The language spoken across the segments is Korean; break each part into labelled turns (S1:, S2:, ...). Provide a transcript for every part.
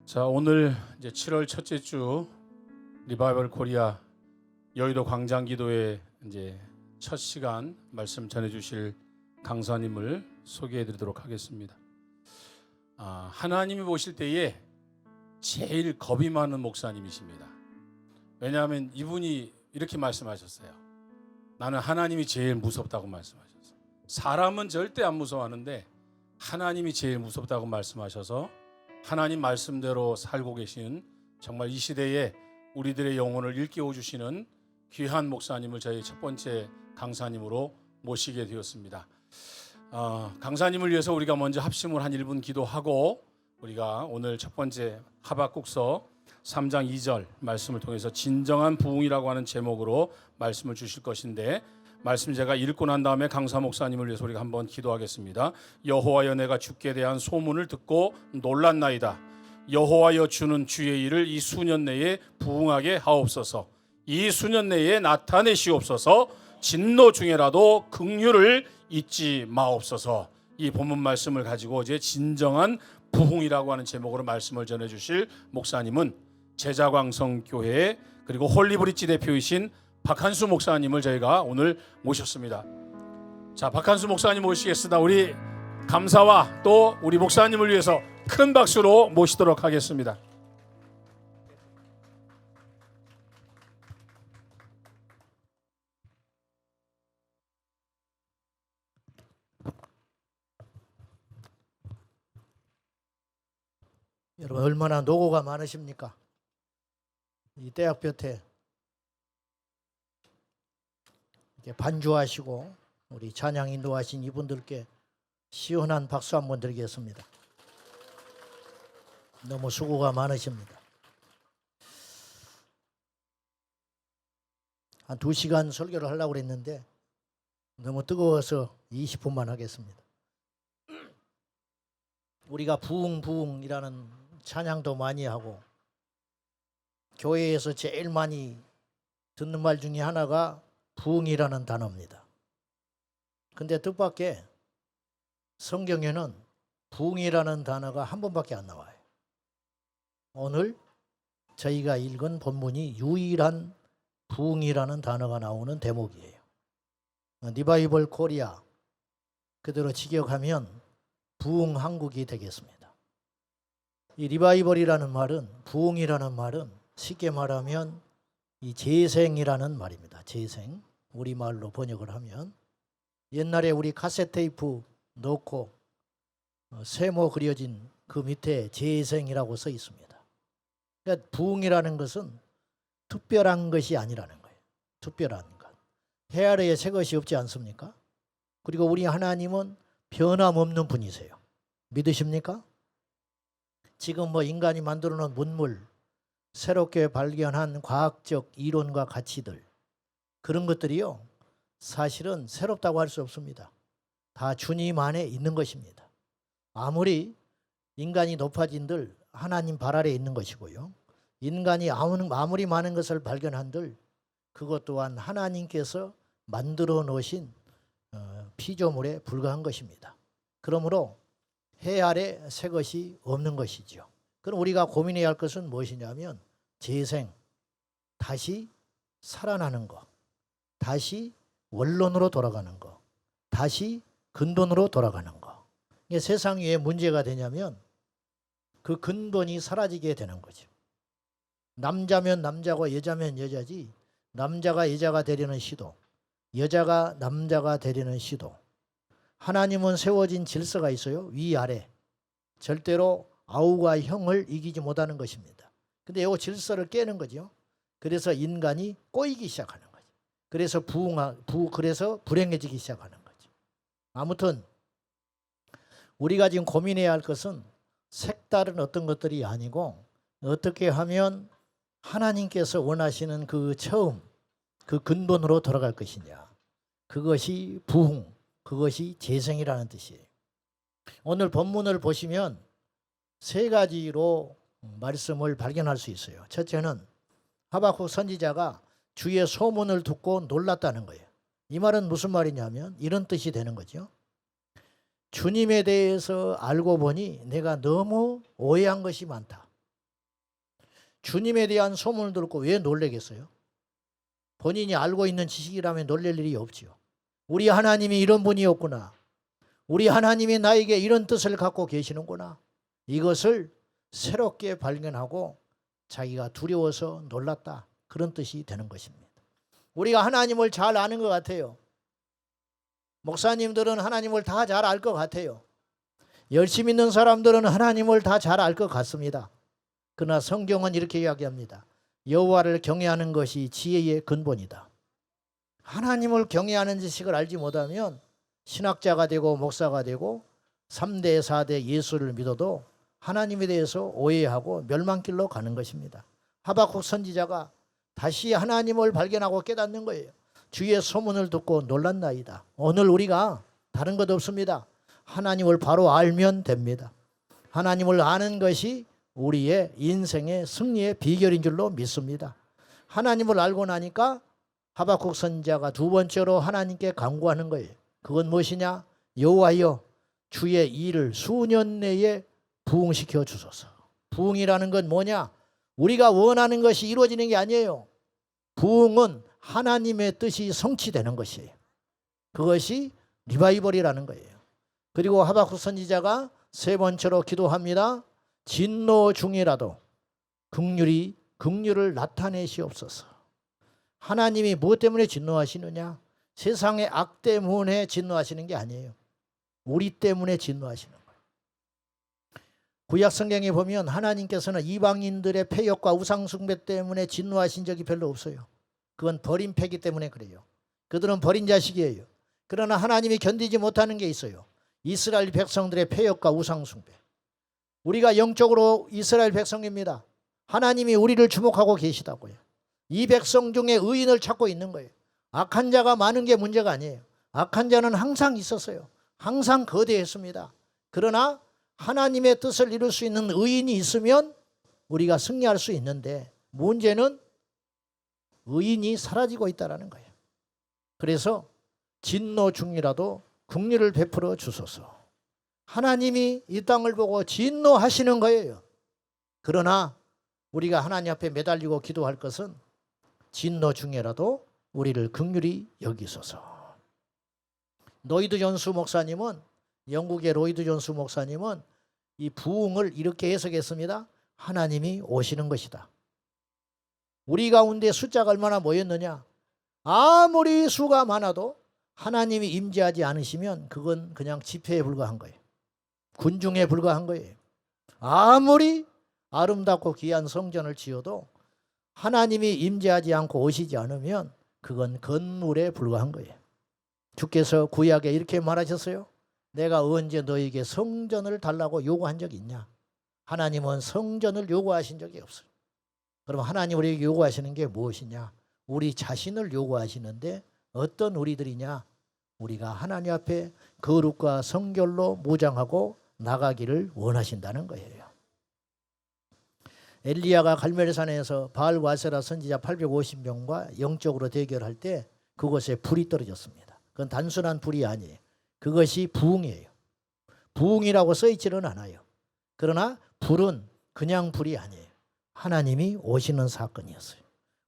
S1: 자, 오늘 이제 7월 첫째 주 리바이벌 코리아 여의도 광장기도회 이제 첫 시간 말씀 전해주실 강사님을 소개해드리도록 하겠습니다. 하나님이 보실 때에 제일 겁이 많은 목사님이십니다. 왜냐하면 이분이 이렇게 말씀하셨어요. 나는 하나님이 제일 무섭다고 말씀하셨어요. 사람은 절대 안 무서워하는데 하나님이 제일 무섭다고 말씀하셔서 하나님 말씀대로 살고 계신 정말 이 시대에 우리들의 영혼을 일깨워 주시는 귀한 목사님을 저희 첫 번째 강사님으로 모시게 되었습니다. 강사님을 위해서 우리가 먼저 합심을 한 1분 기도하고 우리가 오늘 첫 번째 하박국서 3장 2절 말씀을 통해서 진정한 부흥이라고 하는 제목으로 말씀을 주실 것인데, 말씀 제가 읽고 난 다음에 강사 목사님을 위해서 우리가 한번 기도하겠습니다. 여호와여, 내가 주께 대한 소문을 듣고 놀랐나이다. 여호와여, 주는 주의 일을 이 수년 내에 부흥하게 하옵소서. 이 수년 내에 나타내시옵소서. 진노 중에라도 긍휼을 잊지 마옵소서. 이 본문 말씀을 가지고 이제 진정한 부흥이라고 하는 제목으로 말씀을 전해주실 목사님은 제자광성교회 그리고 홀리브릿지 대표이신 박한수 목사님을 저희가 오늘 모셨습니다. 자, 박한수 목사님 모시겠습니다. 우리 감사와 또 우리 목사님을 위해서 큰 박수로 모시도록 하겠습니다.
S2: 여러분, 얼마나 노고가 많으십니까? 이 대학볕에 이렇게 반주하시고 우리 찬양 인도하신 이분들께 시원한 박수 한번 드리겠습니다. 너무 수고가 많으십니다. 한 2시간 설교를 하려고 그랬는데 너무 뜨거워서 20분만 하겠습니다. 우리가 부흥이라는 찬양도 많이 하고 교회에서 제일 많이 듣는 말 중에 하나가 부흥이라는 단어입니다. 근데 뜻밖의 성경에는 부흥이라는 단어가 한 번밖에 안 나와요. 오늘 저희가 읽은 본문이 유일한 부흥이라는 단어가 나오는 대목이에요. 리바이벌 코리아 그대로 직역하면 부흥 한국이 되겠습니다. 이 리바이벌이라는 말은, 부흥이라는 말은 쉽게 말하면 이 재생이라는 말입니다. 재생. 우리말로 번역을 하면 옛날에 우리 카세트 테이프 넣고 세모 그려진 그 밑에 재생이라고 써 있습니다. 그러니까 부흥이라는 것은 특별한 것이 아니라는 거예요. 특별한 것. 해 아래에 새 것이 없지 않습니까? 그리고 우리 하나님은 변함없는 분이세요. 믿으십니까? 지금 인간이 만들어 놓은 문물, 새롭게 발견한 과학적 이론과 가치들, 그런 것들이요, 사실은 새롭다고 할 수 없습니다. 다 주님 안에 있는 것입니다. 아무리 인간이 높아진들 하나님 발 아래에 있는 것이고요, 인간이 아무리 많은 것을 발견한들 그것 또한 하나님께서 만들어 놓으신 피조물에 불과한 것입니다. 그러므로 해 아래 새 것이 없는 것이죠. 그럼 우리가 고민해야 할 것은 무엇이냐면 재생, 다시 살아나는 것, 다시 원론으로 돌아가는 것, 다시 근본으로 돌아가는 것. 이게 세상 위에 문제가 되냐면 그 근본이 사라지게 되는 거죠. 남자면 남자고 여자면 여자지, 남자가 여자가 되려는 시도, 여자가 남자가 되려는 시도. 하나님은 세워진 질서가 있어요. 위아래. 절대로 아우가 형을 이기지 못하는 것입니다. 근데 이 질서를 깨는 거죠. 그래서 인간이 꼬이기 시작하는 거죠. 그래서 그래서 불행해지기 시작하는 거죠. 아무튼 우리가 지금 고민해야 할 것은 색다른 어떤 것들이 아니고 어떻게 하면 하나님께서 원하시는 그 처음, 그 근본으로 돌아갈 것이냐. 그것이 부흥, 그것이 재생이라는 뜻이에요. 오늘 본문을 보시면 세 가지로 말씀을 발견할 수 있어요. 첫째는 하박국 선지자가 주의 소문을 듣고 놀랐다는 거예요. 이 말은 무슨 말이냐면 이런 뜻이 되는 거죠. 주님에 대해서 알고 보니 내가 너무 오해한 것이 많다. 주님에 대한 소문을 듣고 왜 놀래겠어요? 본인이 알고 있는 지식이라면 놀랄 일이 없지요. 우리 하나님이 이런 분이었구나. 우리 하나님이 나에게 이런 뜻을 갖고 계시는구나. 이것을 새롭게 발견하고 자기가 두려워서 놀랐다. 그런 뜻이 되는 것입니다. 우리가 하나님을 잘 아는 것 같아요. 목사님들은 하나님을 다 잘 알 것 같아요. 열심히 있는 사람들은 하나님을 다 잘 알 것 같습니다. 그러나 성경은 이렇게 이야기합니다. 여호와를 경외하는 것이 지혜의 근본이다. 하나님을 경외하는 지식을 알지 못하면 신학자가 되고 목사가 되고 3대 4대 예수를 믿어도 하나님에 대해서 오해하고 멸망길로 가는 것입니다. 하박국 선지자가 다시 하나님을 발견하고 깨닫는 거예요. 주의 소문을 듣고 놀랐나이다. 오늘 우리가 다른 것 없습니다. 하나님을 바로 알면 됩니다. 하나님을 아는 것이 우리의 인생의 승리의 비결인 줄로 믿습니다. 하나님을 알고 나니까 하박국 선지자가 두 번째로 하나님께 간구하는 거예요. 그건 무엇이냐? 여호와여, 주의 일을 수년 내에 부응시켜 주소서. 부응이라는 건 뭐냐? 우리가 원하는 것이 이루어지는 게 아니에요. 부응은 하나님의 뜻이 성취되는 것이에요. 그것이 리바이벌이라는 거예요. 그리고 하박국 선지자가 세 번째로 기도합니다. 진노 중이라도 긍휼을 나타내시옵소서. 하나님이 무엇 때문에 진노하시느냐? 세상의 악 때문에 진노하시는 게 아니에요. 우리 때문에 진노하시는 거예요. 구약 성경에 보면 하나님께서는 이방인들의 폐역과 우상숭배 때문에 진노하신 적이 별로 없어요. 그건 버린 패기 때문에 그래요. 그들은 버린 자식이에요. 그러나 하나님이 견디지 못하는 게 있어요. 이스라엘 백성들의 폐역과 우상숭배. 우리가 영적으로 이스라엘 백성입니다. 하나님이 우리를 주목하고 계시다고요. 이 백성 중에 의인을 찾고 있는 거예요. 악한 자가 많은 게 문제가 아니에요. 악한 자는 항상 있었어요. 항상 거대했습니다. 그러나 하나님의 뜻을 이룰 수 있는 의인이 있으면 우리가 승리할 수 있는데 문제는 의인이 사라지고 있다는 거예요. 그래서 진노 중이라도 긍휼을 베풀어 주소서. 하나님이 이 땅을 보고 진노하시는 거예요. 그러나 우리가 하나님 앞에 매달리고 기도할 것은 진노 중에라도 우리를 긍휼히 여기소서. 로이드 존스 목사님은, 영국의 로이드 존스 목사님은 이 부흥을 이렇게 해석했습니다. 하나님이 오시는 것이다. 우리 가운데 숫자가 얼마나 모였느냐? 아무리 수가 많아도 하나님이 임재하지 않으시면 그건 그냥 집회에 불과한 거예요. 군중에 불과한 거예요. 아무리 아름답고 귀한 성전을 지어도 하나님이 임재하지 않고 오시지 않으면 그건 건물에 불과한 거예요. 주께서 구약에 이렇게 말하셨어요. 내가 언제 너에게 성전을 달라고 요구한 적이 있냐? 하나님은 성전을 요구하신 적이 없어요. 그럼 하나님 우리에게 요구하시는 게 무엇이냐? 우리 자신을 요구하시는데 어떤 우리들이냐? 우리가 하나님 앞에 거룩과 성결로 무장하고 나가기를 원하신다는 거예요. 엘리야가 갈멜산에서 바알과 아세라 선지자 850명과 영적으로 대결할 때 그곳에 불이 떨어졌습니다. 그건 단순한 불이 아니에요. 그것이 부흥이에요. 부흥이라고 써있지는 않아요. 그러나 불은 그냥 불이 아니에요. 하나님이 오시는 사건이었어요.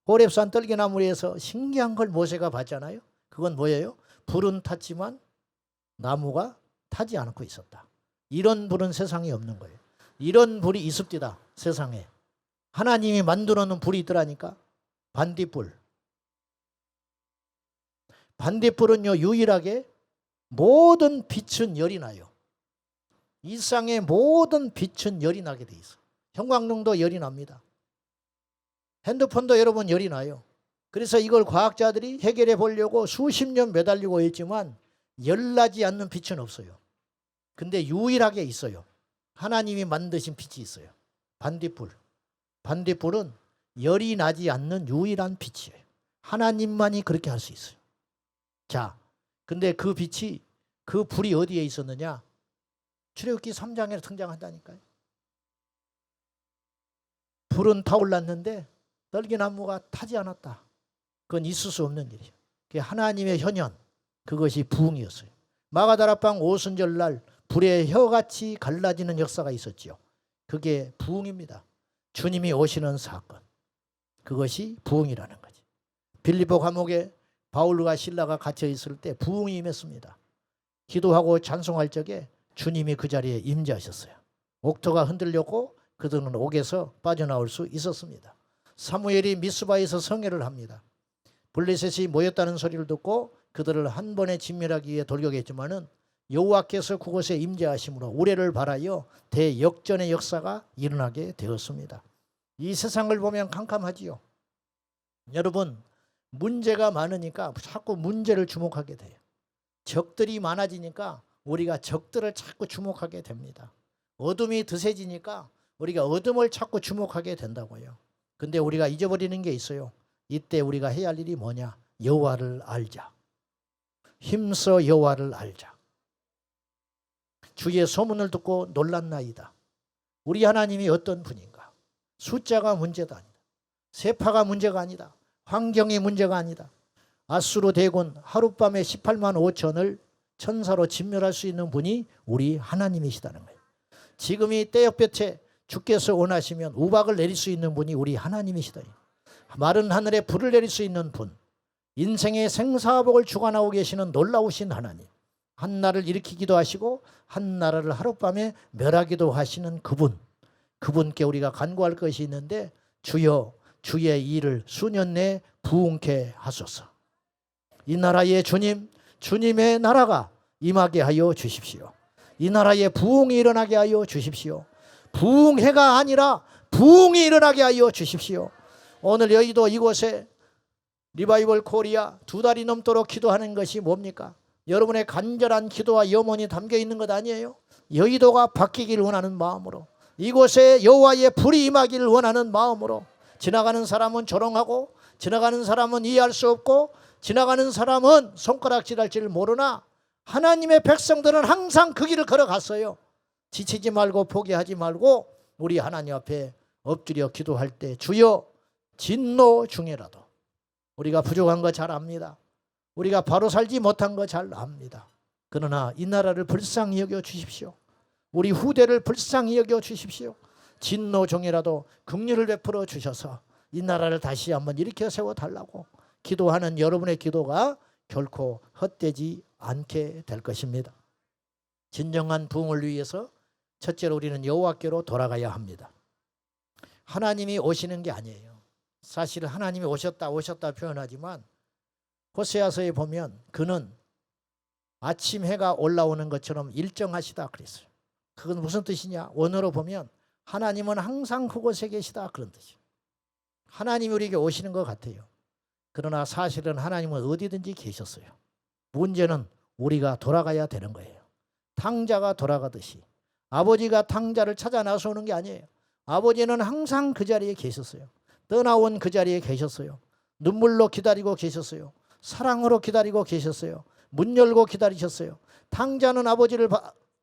S2: 호렙산 떨기나무에서 신기한 걸 모세가 봤잖아요. 그건 뭐예요? 불은 탔지만 나무가 타지 않고 있었다. 이런 불은 세상에 없는 거예요. 이런 불이 있습니다. 세상에. 하나님이 만들어 놓은 불이 있더라니까. 반딧불. 반딧불은요 유일하게 모든 빛은 열이 나요. 이 세상의 모든 빛은 열이 나게 돼 있어. 형광등도 열이 납니다. 핸드폰도 여러분 열이 나요. 그래서 이걸 과학자들이 해결해 보려고 수십 년 매달리고 있지만 열나지 않는 빛은 없어요. 근데 유일하게 있어요. 하나님이 만드신 빛이 있어요. 반딧불. 반딧불은 열이 나지 않는 유일한 빛이에요. 하나님만이 그렇게 할 수 있어요. 자, 근데 그 빛이, 그 불이 어디에 있었느냐? 출애굽기 3장에 등장한다니까요. 불은 타올랐는데 떨기나무가 타지 않았다. 그건 있을 수 없는 일이에요. 그게 하나님의 현현, 그것이 부흥이었어요. 마가다락방 오순절날 불의 혀같이 갈라지는 역사가 있었죠. 그게 부흥입니다. 주님이 오시는 사건, 그것이 부흥이라는 거지. 빌립보 감옥에 바울과 실라가 갇혀 있을 때 부흥이 임했습니다. 기도하고 찬송할 적에 주님이 그 자리에 임재하셨어요. 옥토가 흔들렸고 그들은 옥에서 빠져나올 수 있었습니다. 사무엘이 미스바에서 성회를 합니다. 블레셋이 모였다는 소리를 듣고 그들을 한 번에 진멸하기 위해 돌격했지만은 여호와께서 그곳에 임재하심으로 우레를 바라여 대역전의 역사가 일어나게 되었습니다. 이 세상을 보면 캄캄하지요. 여러분, 문제가 많으니까 자꾸 문제를 주목하게 돼요. 적들이 많아지니까 우리가 적들을 자꾸 주목하게 됩니다. 어둠이 드세지니까 우리가 어둠을 자꾸 주목하게 된다고요. 근데 우리가 잊어버리는 게 있어요. 이때 우리가 해야 할 일이 뭐냐? 여호와를 알자. 힘써 여호와를 알자. 주의 소문을 듣고 놀랐나이다. 우리 하나님이 어떤 분인가? 숫자가 문제가 아니다. 세파가 문제가 아니다. 환경이 문제가 아니다. 아수르 대군 하룻밤에 18만 5천을 천사로 진멸할 수 있는 분이 우리 하나님이시다는 거예요. 지금 이 때역볕에 주께서 원하시면 우박을 내릴 수 있는 분이 우리 하나님이시다. 마른 하늘에 불을 내릴 수 있는 분, 인생의 생사복을 주관하고 계시는 놀라우신 하나님, 한 나라를 일으키기도 하시고 한 나라를 하룻밤에 멸하기도 하시는 그분, 그분께 우리가 간구할 것이 있는데, 주여 주의 일을 수년 내에 부흥케 하소서. 이 나라의 주님, 주님의 나라가 임하게 하여 주십시오. 이 나라에 부흥이 일어나게 하여 주십시오. 부흥회가 아니라 부흥이 일어나게 하여 주십시오. 오늘 여의도 이곳에 리바이벌 코리아 2달이 넘도록 기도하는 것이 뭡니까? 여러분의 간절한 기도와 염원이 담겨 있는 것 아니에요? 여의도가 바뀌기를 원하는 마음으로, 이곳에 여호와의 불이 임하기를 원하는 마음으로, 지나가는 사람은 조롱하고 지나가는 사람은 이해할 수 없고 지나가는 사람은 손가락질할 줄 모르나 하나님의 백성들은 항상 그 길을 걸어갔어요. 지치지 말고 포기하지 말고 우리 하나님 앞에 엎드려 기도할 때, 주여 진노 중에라도, 우리가 부족한 거 잘 압니다. 우리가 바로 살지 못한 거 잘 압니다. 그러나 이 나라를 불쌍히 여겨 주십시오. 우리 후대를 불쌍히 여겨 주십시오. 진노 중에라도 긍휼을 베풀어 주셔서 이 나라를 다시 한번 일으켜 세워달라고 기도하는 여러분의 기도가 결코 헛되지 않게 될 것입니다. 진정한 부흥을 위해서 첫째로 우리는 여호와께로 돌아가야 합니다. 하나님이 오시는 게 아니에요. 사실 하나님이 오셨다 표현하지만 호세아서에 보면 그는 아침 해가 올라오는 것처럼 일정하시다 그랬어요. 그건 무슨 뜻이냐? 원어로 보면 하나님은 항상 그곳에 계시다 그런 뜻이에요. 하나님이 우리에게 오시는 것 같아요. 그러나 사실은 하나님은 어디든지 계셨어요. 문제는 우리가 돌아가야 되는 거예요. 탕자가 돌아가듯이 아버지가 탕자를 찾아 나서는 게 아니에요. 아버지는 항상 그 자리에 계셨어요. 떠나온 그 자리에 계셨어요. 눈물로 기다리고 계셨어요. 사랑으로 기다리고 계셨어요. 문 열고 기다리셨어요. 탕자는 아버지를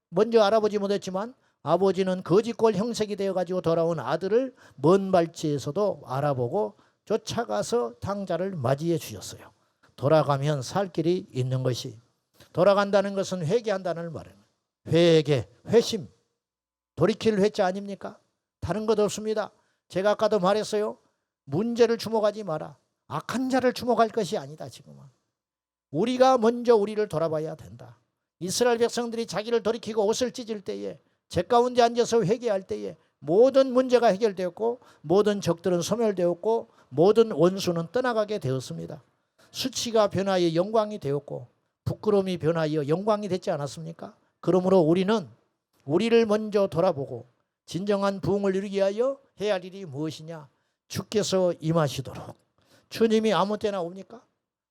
S2: 먼저 알아보지 못했지만 아버지는 거지꼴 형색이 되어가지고 돌아온 아들을 먼 발치에서도 알아보고 쫓아가서 탕자를 맞이해 주셨어요. 돌아가면 살 길이 있는 것이, 돌아간다는 것은 회개한다는 말입니다. 회개, 회심, 돌이킬 회자 아닙니까? 다른 것 없습니다. 제가 아까도 말했어요. 문제를 주목하지 마라. 악한 자를 주목할 것이 아니다. 지금은 우리가 먼저 우리를 돌아봐야 된다. 이스라엘 백성들이 자기를 돌이키고 옷을 찢을 때에, 제 가운데 앉아서 회개할 때에 모든 문제가 해결되었고 모든 적들은 소멸되었고 모든 원수는 떠나가게 되었습니다. 수치가 변하여 영광이 되었고 부끄러움이 변하여 영광이 됐지 않았습니까? 그러므로 우리는 우리를 먼저 돌아보고 진정한 부흥을 이루기 위하여 해야 할 일이 무엇이냐? 주께서 임하시도록. 주님이 아무 때나 옵니까?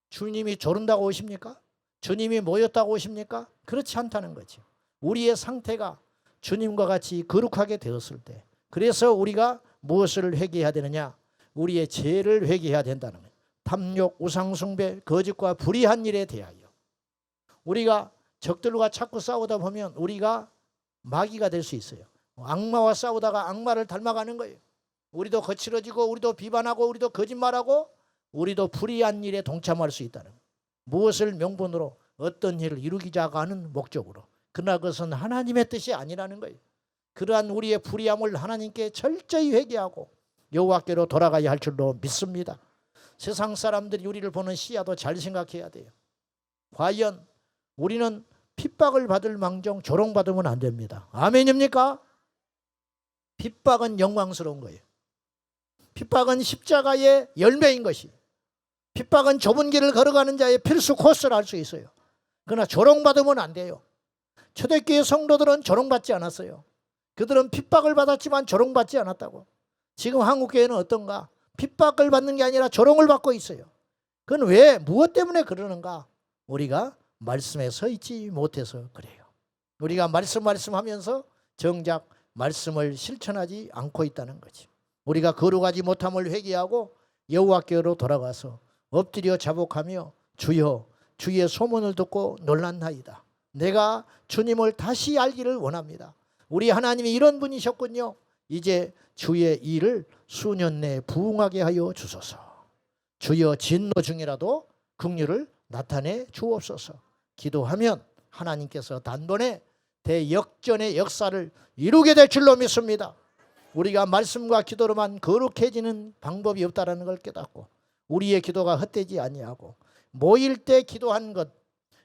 S2: 주님이 조른다고 오십니까? 주님이 모였다고 오십니까? 그렇지 않다는 거죠. 우리의 상태가 주님과 같이 거룩하게 되었을 때, 그래서 우리가 무엇을 회개해야 되느냐? 우리의 죄를 회개해야 된다는 거예요. 탐욕, 우상숭배, 거짓과 불의한 일에 대하여 우리가 적들과 자꾸 싸우다 보면 우리가 마귀가 될 수 있어요. 악마와 싸우다가 악마를 닮아가는 거예요. 우리도 거칠어지고 우리도 비반하고 우리도 거짓말하고 우리도 불의한 일에 동참할 수 있다는 거예요. 무엇을 명분으로 어떤 일을 이루기자 하는 목적으로. 그러나 그것은 하나님의 뜻이 아니라는 거예요. 그러한 우리의 불의함을 하나님께 철저히 회개하고 여호와께로 돌아가야 할 줄로 믿습니다. 세상 사람들이 우리를 보는 시야도 잘 생각해야 돼요. 과연 우리는 핍박을 받을 망정 조롱받으면 안 됩니다. 아멘입니까? 핍박은 영광스러운 거예요. 핍박은 십자가의 열매인 것이, 핍박은 좁은 길을 걸어가는 자의 필수 코스를 알 수 있어요. 그러나 조롱받으면 안 돼요. 초대교회 성도들은 조롱받지 않았어요. 그들은 핍박을 받았지만 조롱받지 않았다고. 지금 한국교회는 어떤가? 핍박을 받는 게 아니라 조롱을 받고 있어요. 그건 왜? 무엇 때문에 그러는가? 우리가 말씀에 서 있지 못해서 그래요. 우리가 말씀하면서 정작 말씀을 실천하지 않고 있다는 거지. 우리가 거룩하지 못함을 회개하고 여호와께로 돌아가서 엎드려 자복하며 주여, 주의 소문을 듣고 놀랐나이다. 내가 주님을 다시 알기를 원합니다. 우리 하나님이 이런 분이셨군요. 이제 주의 일을 수년 내에 부응하게 하여 주소서. 주여, 진노 중이라도 긍휼을 나타내 주옵소서. 기도하면 하나님께서 단번에 대역전의 역사를 이루게 될 줄로 믿습니다. 우리가 말씀과 기도로만 거룩해지는 방법이 없다라는 걸 깨닫고 우리의 기도가 헛되지 아니하고 모일 때 기도한 것,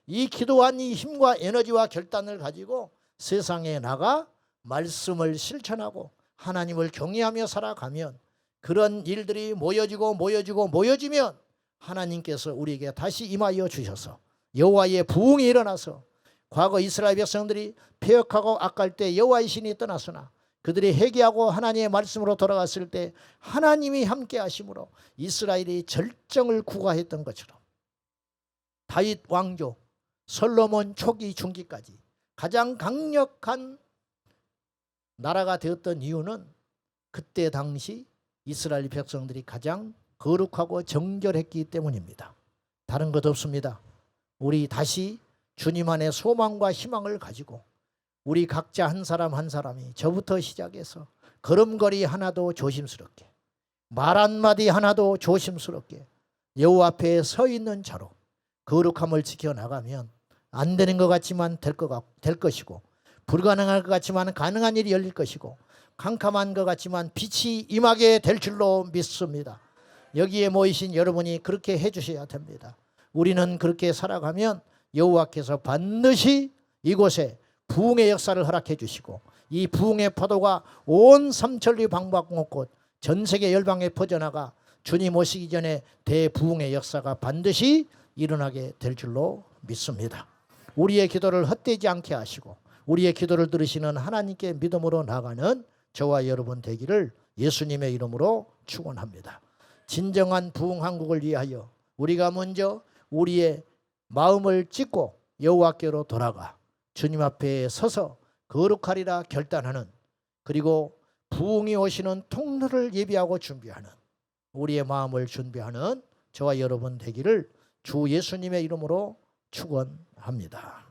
S2: 이 기도한 이 힘과 에너지와 결단을 가지고 세상에 나가 말씀을 실천하고 하나님을 경외하며 살아가면 그런 일들이 모여지면 하나님께서 우리에게 다시 임하여 주셔서 여호와의 부흥이 일어나서 과거 이스라엘 백성들이 패역하고 악할 때 여호와의 신이 떠났으나 그들이 회개하고 하나님의 말씀으로 돌아갔을 때 하나님이 함께 하심으로 이스라엘이 절정을 구가했던 것처럼 다윗 왕조, 솔로몬 초기 중기까지 가장 강력한 나라가 되었던 이유는 그때 당시 이스라엘 백성들이 가장 거룩하고 정결했기 때문입니다. 다른 것 없습니다. 우리 다시 주님 안에 소망과 희망을 가지고 우리 각자 한 사람 한 사람이 저부터 시작해서 걸음걸이 하나도 조심스럽게, 말 한마디 하나도 조심스럽게 여호와 앞에 서 있는 자로 거룩함을 지켜나가면 안 되는 것 같지만 될 것이고, 불가능할 것 같지만 가능한 일이 열릴 것이고, 캄캄한 것 같지만 빛이 임하게 될 줄로 믿습니다. 여기에 모이신 여러분이 그렇게 해주셔야 됩니다. 우리는 그렇게 살아가면 여호와께서 반드시 이곳에 부흥의 역사를 허락해 주시고 이 부흥의 파도가 온 삼천리 방방곡곡 전 세계 열방에 퍼져나가 주님 오시기 전에 대부흥의 역사가 반드시 일어나게 될 줄로 믿습니다. 우리의 기도를 헛되지 않게 하시고 우리의 기도를 들으시는 하나님께 믿음으로 나가는 저와 여러분 되기를 예수님의 이름으로 축원합니다. 진정한 부흥 한국을 위하여 우리가 먼저 우리의 마음을 찢고 여호와께로 돌아가 주님 앞에 서서 거룩하리라 결단하는, 그리고 부흥이 오시는 통로를 예비하고 준비하는, 우리의 마음을 준비하는 저와 여러분 되기를 주 예수님의 이름으로 축원합니다.